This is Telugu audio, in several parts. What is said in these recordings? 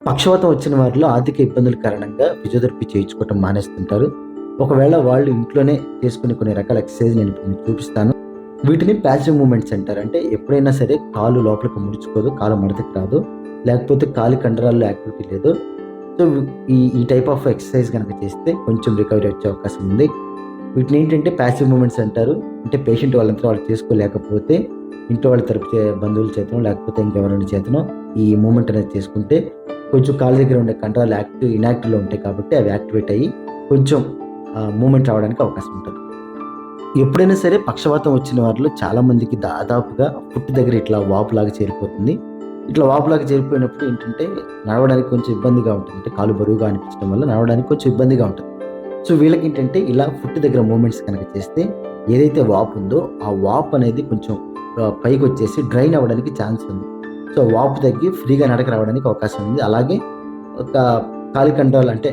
పక్షవాతం వచ్చిన వారిలో ఆర్థిక ఇబ్బందుల కారణంగా ఫిజియోథెరపీ చేయించుకోవటం మానేస్తుంటారు. ఒకవేళ వాళ్ళు ఇంట్లోనే చేసుకునే కొన్ని రకాల ఎక్సర్సైజ్ నేను ఇప్పుడు మీకు చూపిస్తాను. వీటిని ప్యాసివ్ మూవ్‌మెంట్స్ అంటారు. అంటే ఎప్పుడైనా సరే కాలు లోపలికి ముడుచుకోదు, కాలు మడతకి రాదు, లేకపోతే కాలి కండరాల్లో యాక్టివిటీ లేదు. సో, ఈ ఈ టైప్ ఆఫ్ ఎక్సర్సైజ్ గనక చేస్తే కొంచెం రికవరీ వచ్చే అవకాశం ఉంది. వీటిని ఏంటంటే ప్యాసివ్ మూవ్‌మెంట్స్ అంటారు. అంటే పేషెంట్ వాళ్ళంతట వాళ్ళు చేసుకోలేకపోతే ఇంట్లో వాళ్ళ తరపు బంధువుల చేతనో లేకపోతే ఇంకెవరైనా చేతనో ఈ మూవ్‌మెంట్ అనేది చేసుకుంటే కొంచెం కాళ్ళ దగ్గర ఉండే కండరాలు ఇనాక్టివ్‌లో ఉంటాయి కాబట్టి అవి యాక్టివేట్ అయ్యి కొంచెం మూవ్‌మెంట్ రావడానికి అవకాశం ఉంటది. ఎప్పుడైనా సరే పక్షవాతం వచ్చిన వారిలో చాలామందికి దాదాపుగా ఫుట్ దగ్గర ఇట్లా వాపులాగా చేరిపోతుంది. ఇట్లా వాపులాగా చేరిపోయినప్పుడు ఏంటంటే నడవడానికి కొంచెం ఇబ్బందిగా ఉంటుంది. అంటే కాలు బరువుగా అనిపించడం వల్ల నడవడానికి కొంచెం ఇబ్బందిగా ఉంటుంది. సో, వీళ్ళకేంటంటే ఇలా ఫుట్ దగ్గర మూవ్‌మెంట్స్ కనుక చేస్తే ఏదైతే వాపు ఉందో ఆ వాపు అనేది కొంచెం పైకొచ్చేసి డ్రైన్ అవ్వడానికి ఛాన్స్ ఉంది. సో, వాపు తగ్గి ఫ్రీగా నడక రావడానికి అవకాశం ఉంది. అలాగే ఒక కాలి కండరాలు అంటే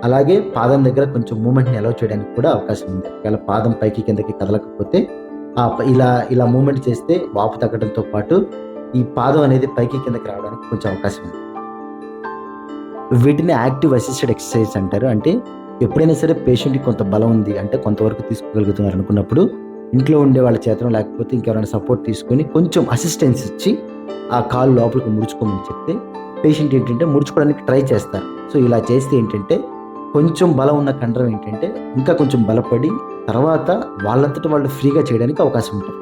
అలాగే పాదం దగ్గర కొంచెం మూవ్‌మెంట్‌ని అలౌ చేయడానికి కూడా అవకాశం ఉంది. ఒకవేళ పాదం పైకి కిందకి కదలకపోతే ఇలా మూవ్‌మెంట్ చేస్తే వాపు తగ్గడంతో పాటు ఈ పాదం అనేది పైకి కిందకి రావడానికి కొంచెం అవకాశం ఉంది. వీటిని యాక్టివ్ అసిస్టెడ్ ఎక్సర్సైజ్ అంటారు. అంటే ఎప్పుడైనా సరే పేషెంట్‌కి కొంత బలం ఉంది అంటే కొంతవరకు తీసుకోగలుగుతున్నారు అనుకున్నప్పుడు ఇంట్లో ఉండే వాళ్ళ చేతనో లేకపోతే ఇంకెవరైనా సపోర్ట్ తీసుకొని కొంచెం అసిస్టెన్స్ ఇచ్చి ఆ కాలు లోపలికి ముడుచుకోమని చెప్తే పేషెంట్ ఏంటంటే ముడుచుకోవడానికి ట్రై చేస్తారు. సో, ఇలా చేస్తే ఏంటంటే కొంచెం బలం ఉన్న కండరం ఏంటంటే ఇంకా కొంచెం బలపడి తర్వాత వాళ్ళంతట వాళ్ళు ఫ్రీగా చేయడానికి అవకాశం ఉంటుంది.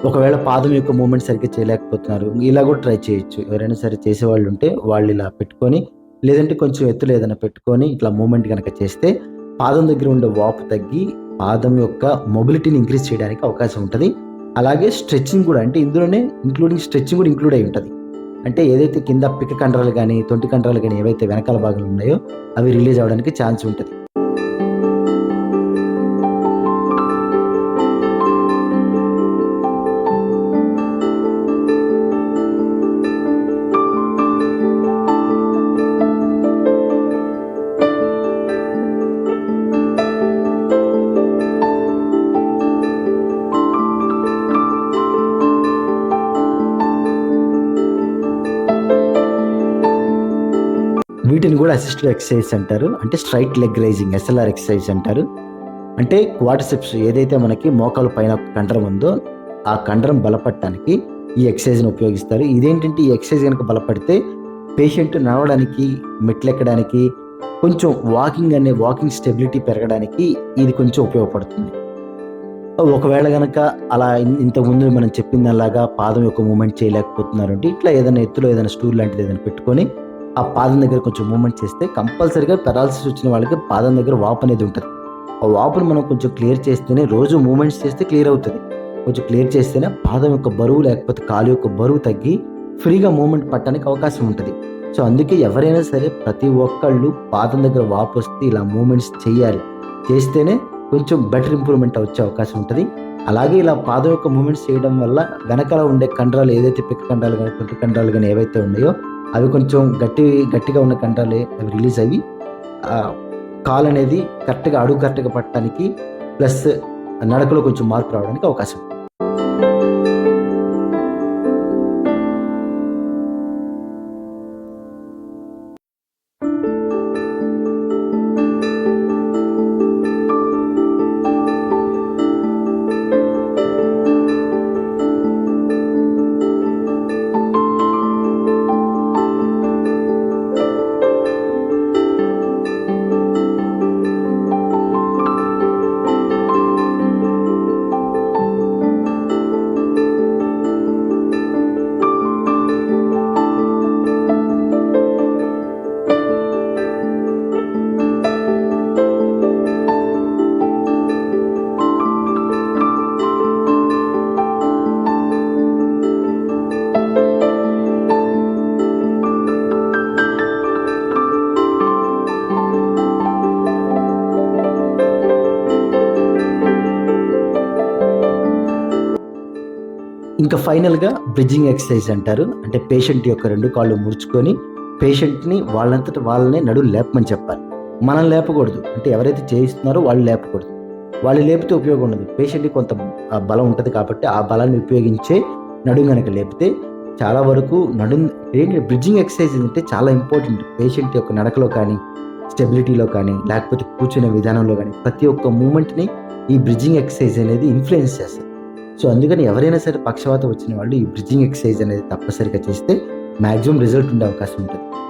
ఒకవేళ పాదం యొక్క మూవ్‌మెంట్ సరిగ్గా చేయలేకపోతున్నారు. ఇలా కూడా ట్రై చేయొచ్చు. ఎవరైనా సరే చేసేవాళ్ళు ఉంటే వాళ్ళు ఇలా పెట్టుకొని లేదంటే కొంచెం ఎత్తులో ఏదైనా పెట్టుకొని ఇట్లా మూవ్‌మెంట్ గనక చేస్తే పాదం దగ్గర ఉండే వాపు తగ్గి పాదం యొక్క మొబిలిటీని ఇంక్రీజ్ చేయడానికి అవకాశం ఉంటది. అలాగే స్ట్రెచింగ్ కూడా అంటే ఇందులోనే స్ట్రెచింగ్ కూడా ఇంక్లూడ్ అయి ఉంటది. అంటే ఏదైతే కింద పిక్క కండరాలు గాని, తొంటి కండరాలు గాని ఏవైతే వెనకాల భాగంలో ఉన్నాయో అవి రిలీజ్ అవ్వడానికి ఛాన్స్ ఉంటది. వీటిని కూడా అసిస్టెడ్ ఎక్సర్సైజ్ అంటారు. అంటే straight leg raising SLR exercise అంటారు. అంటే క్వాడ్రిసెప్స్ ఏదైతే మనకి మోకాలు పైన కండరం ఉందో ఆ కండరం బలపడటానికి ఈ ఎక్సర్సైజ్‌ని ఉపయోగిస్తారు. ఇదేంటంటే ఈ ఎక్సర్సైజ్ గనక బలపడితే పేషెంట్ నడవడానికి, మెట్లెక్కడానికి, కొంచెం వాకింగ్ స్టెబిలిటీ పెరగడానికి ఇది కొంచెం ఉపయోగపడుతుంది. ఒకవేళ గనక అలా ఇంతకుముందు మనం చెప్పిందలాగా పాదం యొక్క మూవ్‌మెంట్ చేయలేకపోతున్నారంటే ఇట్లా ఏదైనా ఎత్తులో ఏదైనా స్టూల్ లాంటిది ఏదైనా పెట్టుకొని ఆ పాదం దగ్గర కొంచెం మూవ్‌మెంట్ చేస్తే కంపల్సరీగా పెరాలిసిస్ వచ్చిన వాళ్ళకి పాదం దగ్గర వాపు అనేది ఉంటది. ఆ వాపుని మనం కొంచెం క్లియర్ చేస్తేనే రోజు మూవ్‌మెంట్స్ చేస్తే క్లియర్ అవుతది. కొంచెం క్లియర్ చేస్తేనే పాదం యొక్క బరువు లేకపోతే కాలు యొక్క బరువు తగ్గి ఫ్రీగా మూవ్‌మెంట్ పట్టడానికి అవకాశం ఉంటది. సో, అందుకే ఎవరైనా సరే ప్రతి ఒక్కళ్ళు పాదం దగ్గర వాపు వస్తే ఇలా మూవ్‌మెంట్స్ చేయాలి. చేస్తేనే కొంచెం బెటర్ ఇంప్రూవ్‌మెంట్ వచ్చే అవకాశం ఉంటది. అలాగే ఇలా పాదం యొక్క మూవ్‌మెంట్స్ చేయడం వల్ల వెనకాల ఉండే కండరాలు ఏదైతే పిక్క కండరాలు గాని, తొంటి కండరాలు గాని ఏవైతే ఉన్నాయో అవి కొంచెం గట్టిగా ఉన్న కండరాలు అవి రిలీజ్ అయ్యి కాలనేది కరెక్ట్‌గా పట్టడానికి ప్లస్ నడకలో కొంచెం మార్పు రావడానికి అవకాశం ఉంది. ఇంకా ఫైనల్‌గా బ్రిడ్జింగ్ ఎక్సర్సైజ్ అంటారు. అంటే పేషెంట్ యొక్క 2 కాళ్ళు ముడుచుకొని పేషెంట్‌ని వాళ్ళంతట వాళ్ళనే నడుము లేపమని చెప్పాలి. మనం లేపకూడదు. అంటే ఎవరైతే చేయిస్తున్నారో వాళ్ళు లేపకూడదు. వాళ్ళు లేపితే ఉపయోగం ఉండదు. పేషెంట్‌కి కొంత బలం ఉంటది కాబట్టి ఆ బలాన్ని ఉపయోగించే నడుము గనక లేపితే చాలా వరకు ఏంటి బ్రిడ్జింగ్ ఎక్సర్సైజ్ అంటే చాలా ఇంపార్టెంట్. పేషెంట్ యొక్క నడకలో కానీ, స్టెబిలిటీలో కానీ, లేకపోతే కూర్చునే విధానంలో గానీ ప్రతి ఒక్క మూవ్‌మెంట్‌ని ఈ బ్రిడ్జింగ్ ఎక్సర్సైజ్ అనేది ఇన్‌ఫ్లుయెన్స్ చేస్తది. సో, అందుకని ఎవరైనా సరే పక్షవాతం వచ్చిన వాళ్ళు ఈ బ్రిడ్జింగ్ ఎక్సర్సైజ్ అనేది తప్పనిసరిగా చేస్తే మాక్సిమం రిజల్ట్ ఉండే అవకాశం ఉంటది.